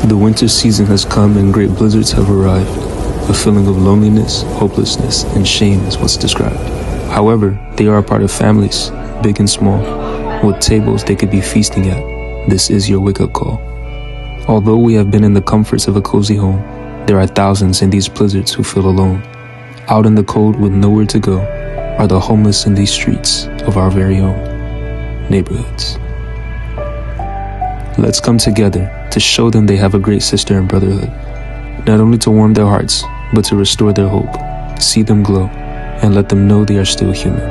The winter season has come and great blizzards have arrived. A feeling of loneliness, hopelessness, and shame is what's described. However, they are a part of families, big and small, with tables they could be feasting at. This is your wake-up call. Although we have been in the comforts of a cozy home, there are thousands in these blizzards who feel alone. Out in the cold with nowhere to go are the homeless in these streets of our very own neighborhoods. Let's come together to show them they have a great sister and brotherhood, not only to warm their hearts, but to restore their hope, see them glow, and let them know they are still human.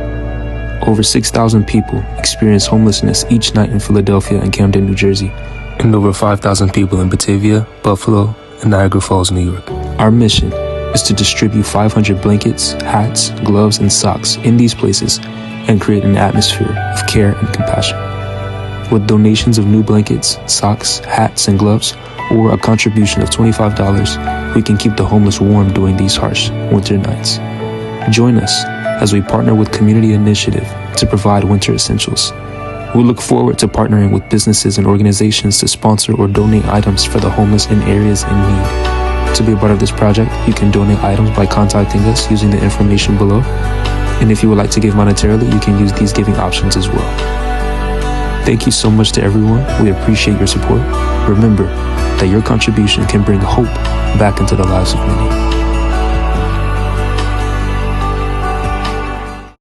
Over 6,000 people experience homelessness each night in Philadelphia and Camden, New Jersey, and over 5,000 people in Batavia, Buffalo, and Niagara Falls, New York. Our mission is to distribute 500 blankets, hats, gloves, and socks in these places and create an atmosphere of care and compassion. With donations of new blankets, socks, hats, and gloves, or a contribution of $25, we can keep the homeless warm during these harsh winter nights. Join us as we partner with Community Initiative to provide winter essentials. We look forward to partnering with businesses and organizations to sponsor or donate items for the homeless in areas in need. To be a part of this project, you can donate items by contacting us using the information below. And if you would like to give monetarily, you can use these giving options as well. Thank you so much to everyone. We appreciate your support. Remember that your contribution can bring hope back into the lives of many.